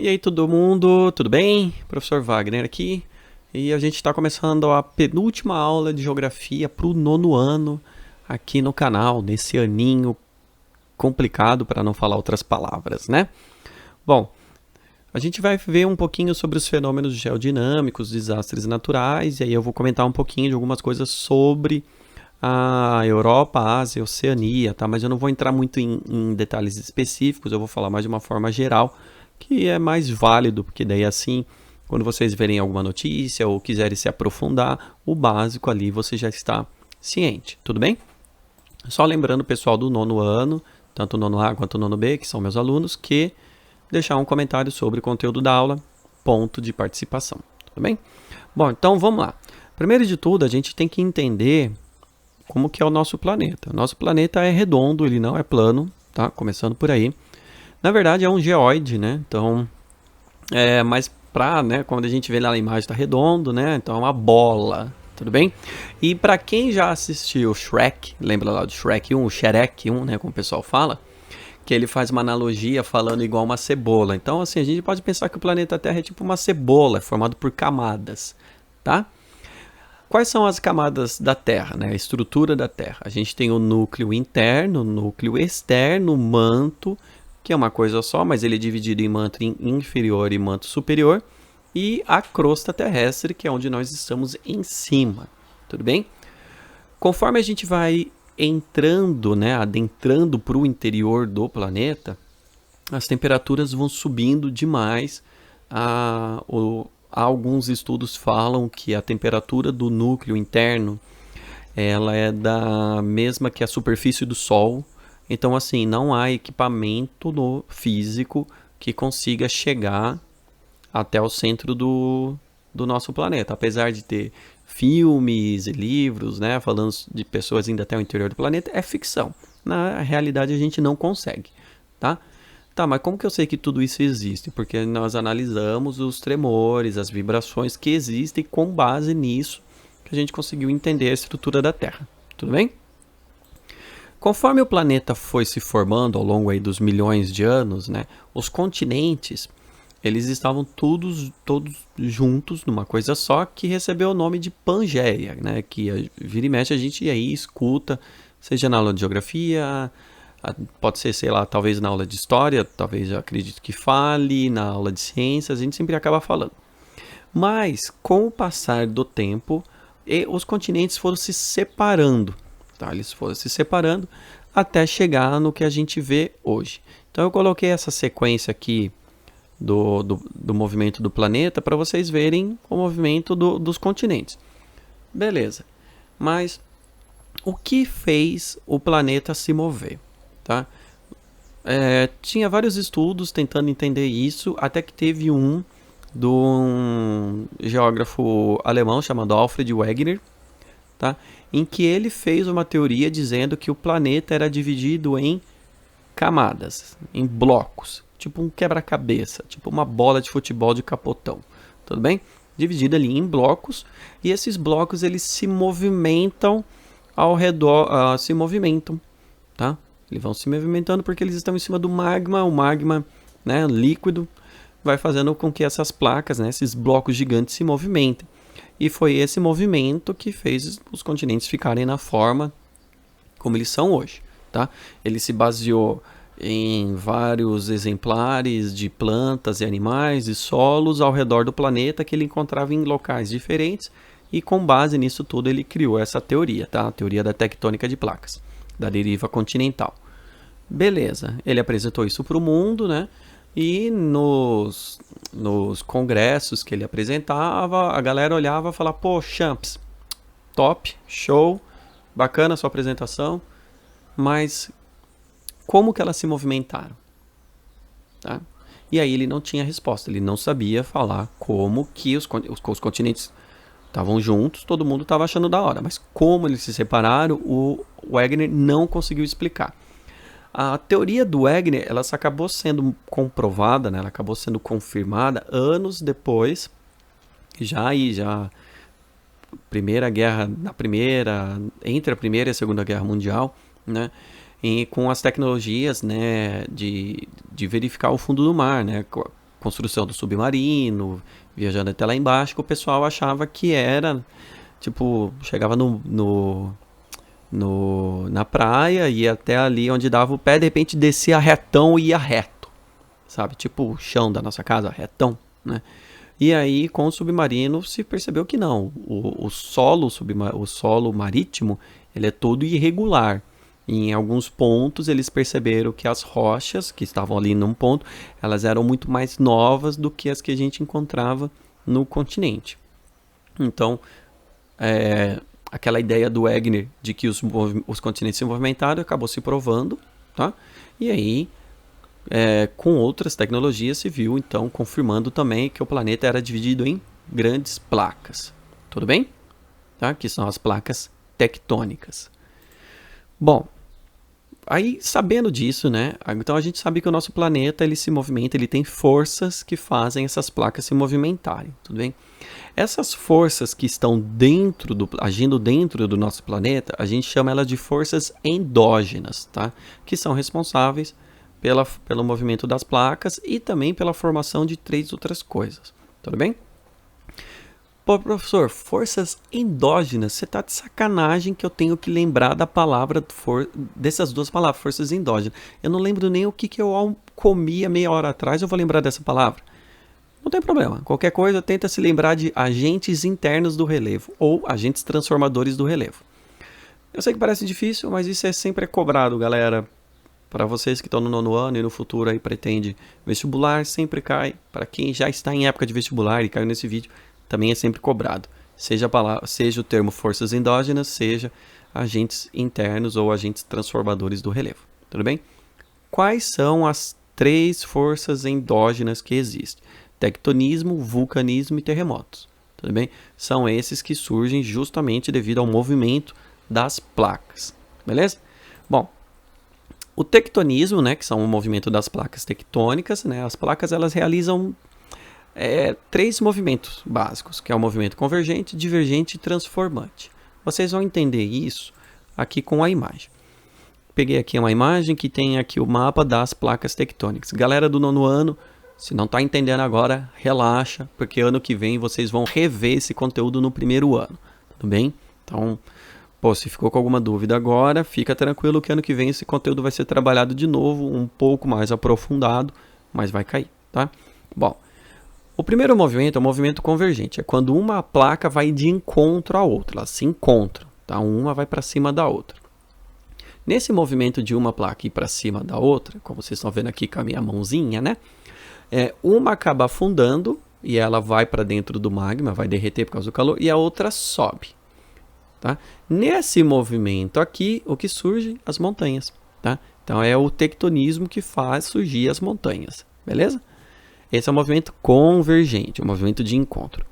E aí todo mundo, tudo bem? Professor Wagner aqui. E a gente está começando a penúltima aula de geografia para o nono ano aqui no canal, nesse aninho complicado para não falar outras palavras, né? Bom, a gente vai ver um pouquinho sobre os fenômenos geodinâmicos, desastres naturais, e aí eu vou comentar um pouquinho de algumas coisas sobre a Europa, a Ásia e a Oceania, tá? Mas eu não vou entrar muito em detalhes específicos, eu vou falar mais de uma forma geral, que é mais válido, porque daí assim, quando vocês verem alguma notícia ou quiserem se aprofundar, o básico ali você já está ciente, tudo bem? Só lembrando o pessoal do nono ano, tanto o nono A quanto o nono B, que são meus alunos, que deixar um comentário sobre o conteúdo da aula, ponto de participação, tudo bem? Bom, então vamos lá. Primeiro de tudo, a gente tem que entender como que é o nosso planeta. O nosso planeta é redondo, ele não é plano, tá? Começando por aí. Na verdade é um geóide, né? Então, mas né, quando a gente vê lá na imagem tá redondo, né? Então é uma bola, tudo bem? E para quem já assistiu Shrek, lembra lá do Shrek 1, o Shrek 1, né, como o pessoal fala, que ele faz uma analogia falando igual uma cebola. Então, assim, a gente pode pensar que o planeta Terra é tipo uma cebola, é formado por camadas, tá? Quais são as camadas da Terra, né? A estrutura da Terra? A gente tem o núcleo interno, o núcleo externo, o manto, que é uma coisa só, mas ele é dividido em manto inferior e manto superior, e a crosta terrestre, que é onde nós estamos em cima, tudo bem? Conforme a gente vai entrando, né, adentrando para o interior do planeta, as temperaturas vão subindo demais. Alguns estudos falam que a temperatura do núcleo interno ela é da mesma que a superfície do Sol. Então, assim, não há equipamento no físico que consiga chegar até o centro do nosso planeta. Apesar de ter filmes e livros, né, falando de pessoas indo até o interior do planeta, é ficção. Na realidade, a gente não consegue, tá? Tá, mas como que eu sei que tudo isso existe? Porque nós analisamos os tremores, as vibrações que existem, e com base nisso que a gente conseguiu entender a estrutura da Terra. Tudo bem? Conforme o planeta foi se formando ao longo aí dos milhões de anos, né, os continentes eles estavam todos juntos numa coisa só, que recebeu o nome de Pangeia, né, que vira e mexe a gente aí escuta, seja na aula de geografia, pode ser, sei lá, talvez na aula de história, talvez eu acredito que fale, na aula de ciências, a gente sempre acaba falando. Mas, com o passar do tempo, os continentes foram se separando, tá? Eles foram se separando até chegar no que a gente vê hoje. Então eu coloquei essa sequência aqui do movimento do planeta para vocês verem o movimento dos continentes. Beleza, mas o que fez o planeta se mover? Tá? Tinha vários estudos tentando entender isso, até que teve um de um geógrafo alemão chamado Alfred Wegener, tá? Em que ele fez uma teoria dizendo que o planeta era dividido em camadas, em blocos, tipo um quebra-cabeça, tipo uma bola de futebol de capotão, tudo bem? Dividido ali em blocos, e esses blocos eles se movimentam ao redor, se movimentam, tá? Eles vão se movimentando porque eles estão em cima do magma, o magma, né, líquido, vai fazendo com que essas placas, né, esses blocos gigantes se movimentem. E foi esse movimento que fez os continentes ficarem na forma como eles são hoje, tá? Ele se baseou em vários exemplares de plantas e animais e solos ao redor do planeta que ele encontrava em locais diferentes, e com base nisso tudo ele criou essa teoria, tá? A teoria da tectônica de placas, da deriva continental. Beleza, ele apresentou isso para o mundo, né? E nos congressos que ele apresentava, a galera olhava e falava: pô, Champs, top, show, bacana a sua apresentação, mas como que elas se movimentaram? Tá? E aí ele não tinha resposta, ele não sabia falar como que os continentes estavam juntos, todo mundo estava achando da hora, mas como eles se separaram, o Wegener não conseguiu explicar. A teoria do Wegener, ela acabou sendo comprovada, né? Ela acabou sendo confirmada anos depois, já entre a Primeira e a Segunda Guerra Mundial, né? E com as tecnologias, né, de verificar o fundo do mar, né? construção do submarino, viajando até lá embaixo, que o pessoal achava que era, tipo, chegava na praia, ia até ali onde dava o pé, de repente descia retão e ia reto, sabe? Tipo o chão da nossa casa, retão, né? E aí, com o submarino, se percebeu que não. O solo marítimo, ele é todo irregular. E em alguns pontos, eles perceberam que as rochas, que estavam ali num ponto, elas eram muito mais novas do que as que a gente encontrava no continente. Então, aquela ideia do Wegener de que os continentes se movimentaram acabou se provando, tá? E aí, com outras tecnologias se viu, então, confirmando também que o planeta era dividido em grandes placas. Tudo bem? Tá? Que são as placas tectônicas. Bom, aí sabendo disso, né? Então a gente sabe que o nosso planeta ele se movimenta, ele tem forças que fazem essas placas se movimentarem, tudo bem? Essas forças que estão agindo dentro do nosso planeta, a gente chama elas de forças endógenas, tá? Que são responsáveis pelo movimento das placas e também pela formação de 3 outras coisas. Tudo bem? Pô, professor, forças endógenas, você tá de sacanagem que eu tenho que lembrar da palavra, dessas 2 palavras, forças endógenas. Eu não lembro nem o que eu comia meia hora atrás, eu vou lembrar dessa palavra. Não tem problema, qualquer coisa tenta se lembrar de agentes internos do relevo ou agentes transformadores do relevo. Eu sei que parece difícil, mas isso sempre é cobrado, galera. Para vocês que estão no 9º ano e no futuro aí pretende vestibular, sempre cai. Para quem já está em época de vestibular e caiu nesse vídeo, também é sempre cobrado. Seja o termo forças endógenas, seja agentes internos ou agentes transformadores do relevo. Tudo bem? Quais são as 3 forças endógenas que existem? Tectonismo, vulcanismo e terremotos. Tudo bem? São esses que surgem justamente devido ao movimento das placas. Beleza? Bom, o tectonismo, né, que são o movimento das placas tectônicas, né, as placas elas realizam 3 movimentos básicos, que é o movimento convergente, divergente e transformante. Vocês vão entender isso aqui com a imagem. Peguei aqui uma imagem que tem aqui o mapa das placas tectônicas. Galera do 9º ano, se não está entendendo agora, relaxa, porque ano que vem vocês vão rever esse conteúdo no 1º ano, tudo bem? Então, se ficou com alguma dúvida agora, fica tranquilo que ano que vem esse conteúdo vai ser trabalhado de novo, um pouco mais aprofundado, mas vai cair, tá? Bom, o primeiro movimento é o movimento convergente, é quando uma placa vai de encontro à outra, elas se encontram, tá? Uma vai para cima da outra. Nesse movimento de uma placa ir para cima da outra, como vocês estão vendo aqui com a minha mãozinha, né? Uma acaba afundando e ela vai para dentro do magma, vai derreter por causa do calor, e a outra sobe. Tá? Nesse movimento aqui, o que surge? As montanhas. Tá? Então é o tectonismo que faz surgir as montanhas. Beleza? Esse é o movimento convergente, o movimento de encontro.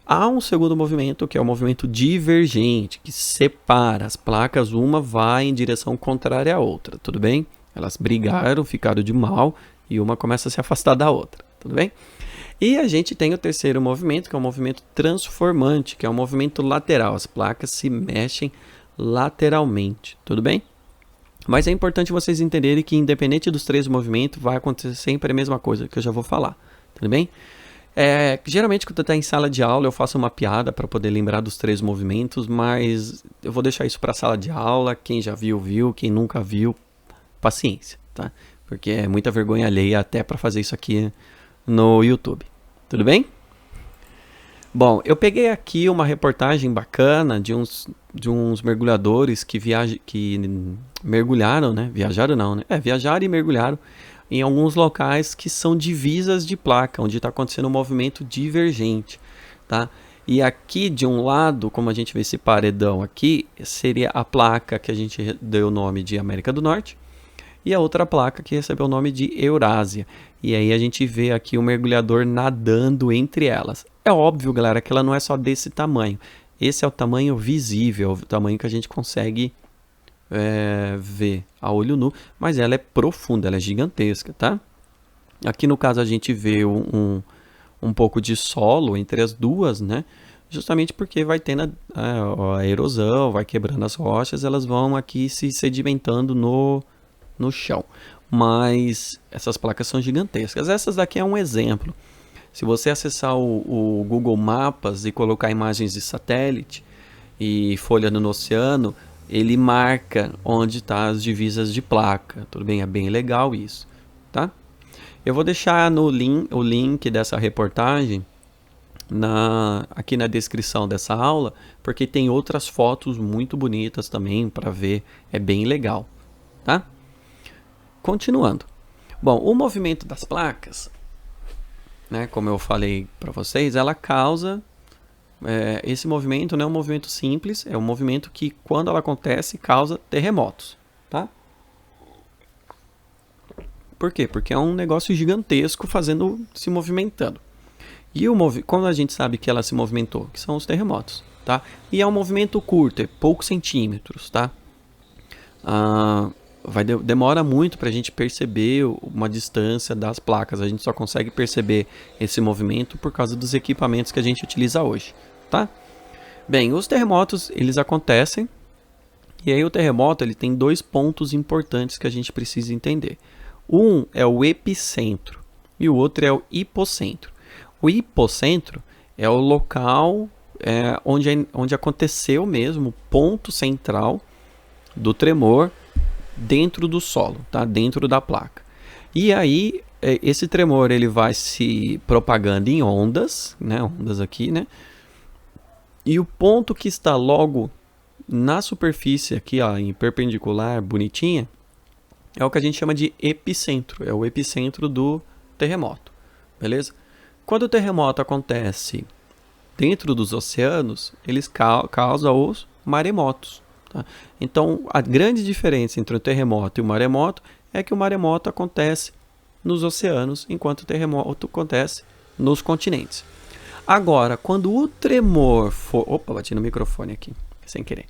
Há um segundo movimento, que é o movimento divergente, que separa as placas, uma vai em direção contrária à outra. Tudo bem? Elas brigaram, ficaram de mal, e uma começa a se afastar da outra. Tudo bem? E a gente tem o terceiro movimento, que é o movimento transformante, que é o movimento lateral. As placas se mexem lateralmente, tudo bem? Mas é importante vocês entenderem que independente dos 3 movimentos, vai acontecer sempre a mesma coisa, que eu já vou falar, tudo bem? Geralmente quando está em sala de aula eu faço uma piada para poder lembrar dos 3 movimentos, mas eu vou deixar isso para a sala de aula, quem já viu, viu, quem nunca viu, paciência, tá? Porque é muita vergonha alheia até para fazer isso aqui no YouTube. Tudo bem? Bom, eu peguei aqui uma reportagem bacana de uns mergulhadores que mergulharam, né? Viajaram não, né? Viajaram e mergulharam em alguns locais que são divisas de placa, onde está acontecendo um movimento divergente, tá? E aqui de um lado, como a gente vê esse paredão aqui, seria a placa que a gente deu o nome de América do Norte, e a outra placa que recebeu o nome de Eurásia. E aí a gente vê aqui o mergulhador nadando entre elas. É óbvio, galera, que ela não é só desse tamanho. Esse é o tamanho visível, o tamanho que a gente consegue ver a olho nu, mas ela é profunda, ela é gigantesca, tá? Aqui no caso a gente vê um pouco de solo entre as duas, né? Justamente porque vai tendo a erosão, vai quebrando as rochas, elas vão aqui se sedimentando no chão. mas essas placas são gigantescas. Essas daqui é um exemplo. Se você acessar o Google Maps e colocar imagens de satélite e for olhando no oceano, ele marca onde estão as divisas de placa. Tudo bem? É bem legal isso, tá? Eu vou deixar no o link dessa reportagem aqui na descrição dessa aula, porque tem outras fotos muito bonitas também para ver. É bem legal, tá? Continuando. Bom, o movimento das placas, né, como eu falei para vocês, ela causa... esse movimento não é um movimento simples, é um movimento que, quando ela acontece, causa terremotos, tá? Por quê? Porque é um negócio gigantesco se movimentando. E quando a gente sabe que ela se movimentou, que são os terremotos, tá? E é um movimento curto, é poucos centímetros, tá? Demora muito para a gente perceber uma distância das placas. A gente só consegue perceber esse movimento por causa dos equipamentos que a gente utiliza hoje, tá? Bem, os terremotos, eles acontecem. E aí o terremoto, ele tem dois pontos importantes que a gente precisa entender. Um é o epicentro e o outro é o hipocentro. O hipocentro é o local onde aconteceu mesmo, o ponto central do tremor dentro do solo, tá? Dentro da placa. E aí, esse tremor ele vai se propagando em ondas, né? Ondas aqui, né? E o ponto que está logo na superfície aqui, ó, em perpendicular, bonitinha, é o que a gente chama de epicentro. É o epicentro do terremoto, beleza? Quando o terremoto acontece dentro dos oceanos, eles causam os maremotos. Tá? Então, a grande diferença entre o terremoto e o maremoto é que o maremoto acontece nos oceanos, enquanto o terremoto acontece nos continentes. Agora, quando o tremor for... Opa, bati no microfone aqui, sem querer.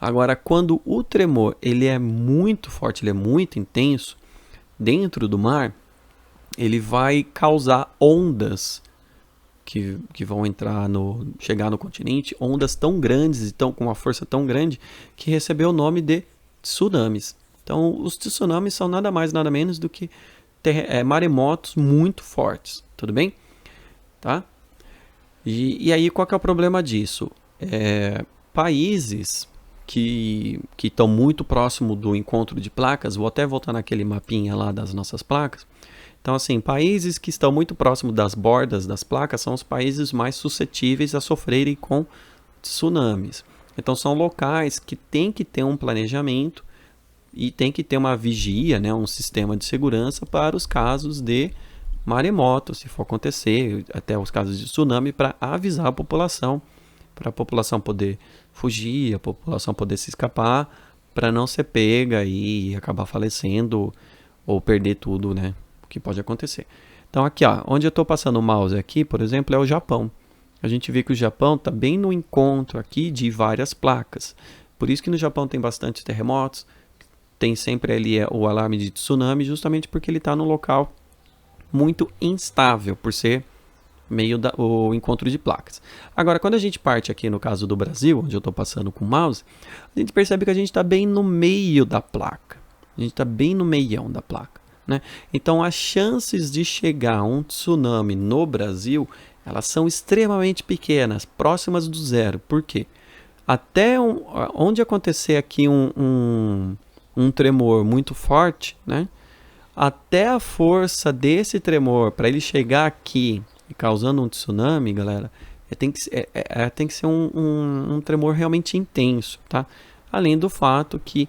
Agora, quando o tremor ele é muito forte, ele é muito intenso, dentro do mar, ele vai causar ondas que vão chegar no continente, ondas tão grandes e com uma força tão grande que recebeu o nome de tsunamis. Então, os tsunamis são nada mais, nada menos do que maremotos muito fortes, tudo bem? Tá? E aí, qual que é o problema disso? Países que estão muito próximo do encontro de placas, vou até voltar naquele mapinha lá das nossas placas. Então, assim, países que estão muito próximos das bordas das placas são os países mais suscetíveis a sofrerem com tsunamis. Então, são locais que têm que ter um planejamento e tem que ter uma vigia, né, um sistema de segurança para os casos de maremoto, se for acontecer, até os casos de tsunami, para avisar a população, para a população poder fugir, a população poder se escapar, para não ser pega e acabar falecendo ou perder tudo, né? Que pode acontecer. Então aqui, ó, onde eu estou passando o mouse aqui, por exemplo, é o Japão. A gente vê que o Japão está bem no encontro aqui de várias placas. Por isso que no Japão tem bastante terremotos, tem sempre ali o alarme de tsunami, justamente porque ele está num local muito instável, por ser meio o encontro de placas. Agora, quando a gente parte aqui no caso do Brasil, onde eu estou passando com o mouse, a gente percebe que a gente está bem no meio da placa. A gente está bem no meião da placa. Né? Então, as chances de chegar um tsunami no Brasil, elas são extremamente pequenas, próximas do zero. Por quê? Até onde acontecer aqui um tremor muito forte, né? Até a força desse tremor para ele chegar aqui e causando um tsunami, galera, tem que ser um tremor realmente intenso, tá? Além do fato que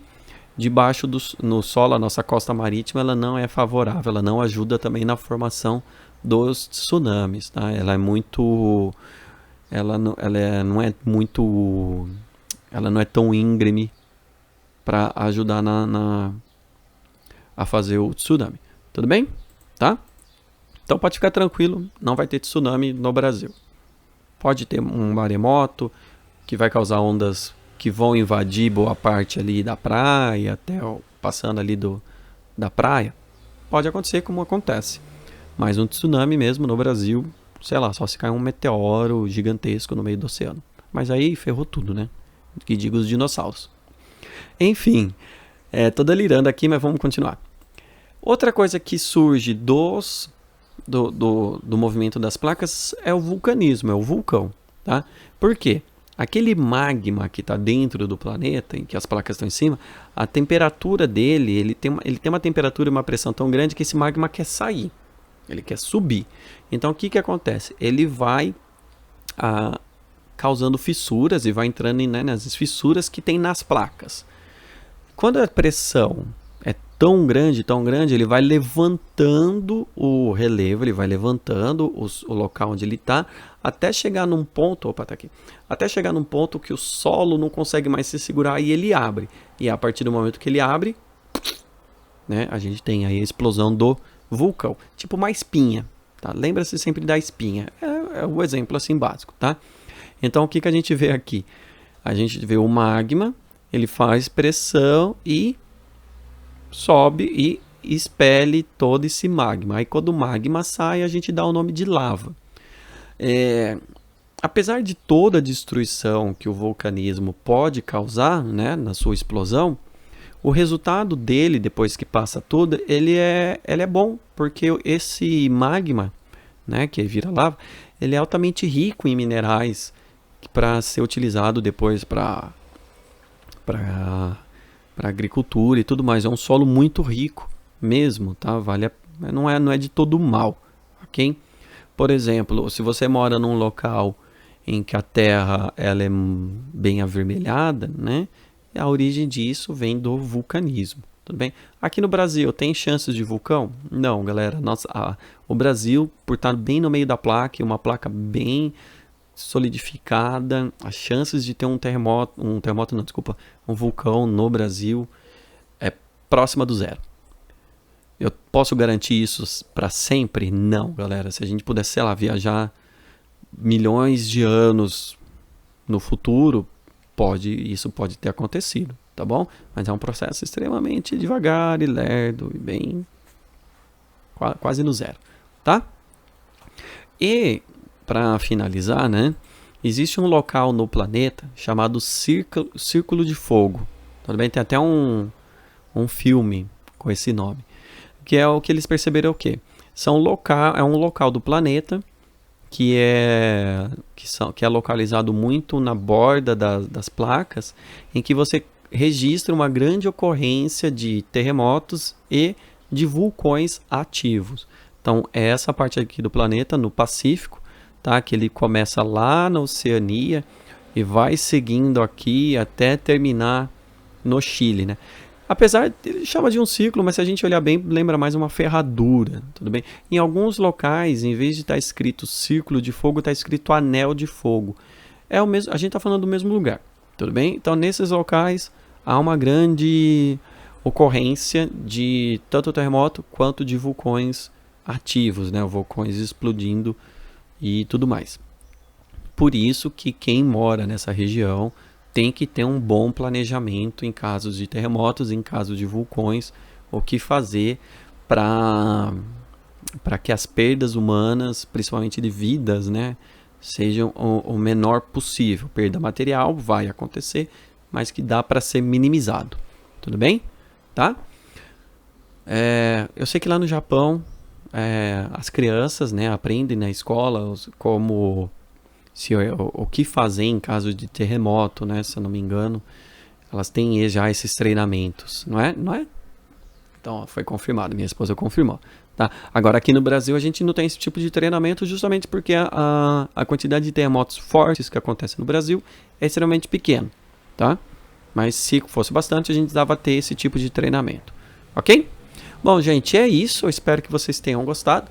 debaixo no solo, a nossa costa marítima, ela não é favorável, ela não ajuda também na formação dos tsunamis, tá? Ela não é tão íngreme para ajudar a fazer o tsunami. Tudo bem? Tá? Então pode ficar tranquilo, não vai ter tsunami no Brasil. Pode ter um maremoto que vai causar ondas que vão invadir boa parte ali da praia, até passando ali da praia. Pode acontecer como acontece. Mas um tsunami mesmo no Brasil, sei lá, só se cair um meteoro gigantesco no meio do oceano. Mas aí ferrou tudo, né? Que diga os dinossauros. Enfim, tô delirando aqui, mas vamos continuar. Outra coisa que surge do movimento das placas é o vulcanismo, é o vulcão, tá? Por quê? Aquele magma que está dentro do planeta, em que as placas estão em cima, a temperatura dele, ele tem uma temperatura e uma pressão tão grande que esse magma quer sair, ele quer subir. Então o que acontece? Ele vai causando fissuras e vai entrando nas fissuras que tem nas placas. Quando a pressão é tão grande, ele vai levantando o relevo, ele vai levantando o local onde ele está, até chegar num ponto, até chegar num ponto que o solo não consegue mais se segurar e ele abre. E a partir do momento que ele abre, né, a gente tem aí a explosão do vulcão, tipo uma espinha, tá? Lembra-se sempre da espinha, é o exemplo assim básico, tá? Então o que a gente vê aqui? A gente vê o magma, ele faz pressão e sobe e expele todo esse magma. Aí quando o magma sai, a gente dá o nome de lava. Apesar de toda a destruição que o vulcanismo pode causar, né, na sua explosão, o resultado dele, depois que passa tudo, ele é bom, porque esse magma, né, que vira lava, ele é altamente rico em minerais para ser utilizado depois para agricultura e tudo mais. É um solo muito rico mesmo, tá? Não é de todo mal, ok? Por exemplo, se você mora num local em que a terra ela é bem avermelhada, né? A origem disso vem do vulcanismo, tudo bem? Aqui no Brasil, tem chances de vulcão? Não, galera. O Brasil, por estar bem no meio da placa, uma placa bem solidificada, as chances de ter um vulcão no Brasil é próxima do zero. Eu posso garantir isso para sempre? Não, galera. Se a gente pudesse, sei lá, viajar milhões de anos no futuro, isso pode ter acontecido, tá bom? Mas é um processo extremamente devagar e lerdo e bem quase no zero, tá? E para finalizar, né? Existe um local no planeta chamado Círculo de Fogo. Tudo bem? Tem até um filme com esse nome. Que é o que eles perceberam o quê? É um local do planeta que é localizado muito na borda das placas, em que você registra uma grande ocorrência de terremotos e de vulcões ativos. Então, é essa parte aqui do planeta, no Pacífico, tá? Que ele começa lá na Oceania e vai seguindo aqui até terminar no Chile, né? Apesar de ele chama de um ciclo, mas se a gente olhar bem, lembra mais uma ferradura, tudo bem? Em alguns locais, em vez de estar escrito círculo de fogo, está escrito anel de fogo. É o mesmo, a gente está falando do mesmo lugar, tudo bem? Então, nesses locais, há uma grande ocorrência de tanto terremoto quanto de vulcões ativos, né? Vulcões explodindo e tudo mais. Por isso que quem mora nessa região tem que ter um bom planejamento em casos de terremotos, em casos de vulcões, o que fazer para que as perdas humanas, principalmente de vidas, né, sejam o menor possível. Perda material vai acontecer, mas que dá para ser minimizado. Tudo bem? Tá? Eu sei que lá no Japão as crianças, né, aprendem na escola como o que fazer em caso de terremoto, né? Se eu não me engano, elas têm já esses treinamentos, não é? Então, foi confirmado, minha esposa confirmou. Tá? Agora, aqui no Brasil, a gente não tem esse tipo de treinamento justamente porque a quantidade de terremotos fortes que acontece no Brasil é extremamente pequena, tá? Mas se fosse bastante, a gente dava ter esse tipo de treinamento, ok? Bom, gente, é isso. Eu espero que vocês tenham gostado.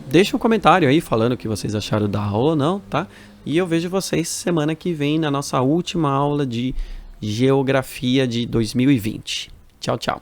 Deixa um comentário aí falando o que vocês acharam da aula ou não, tá? E eu vejo vocês semana que vem na nossa última aula de Geografia de 2020. Tchau, tchau.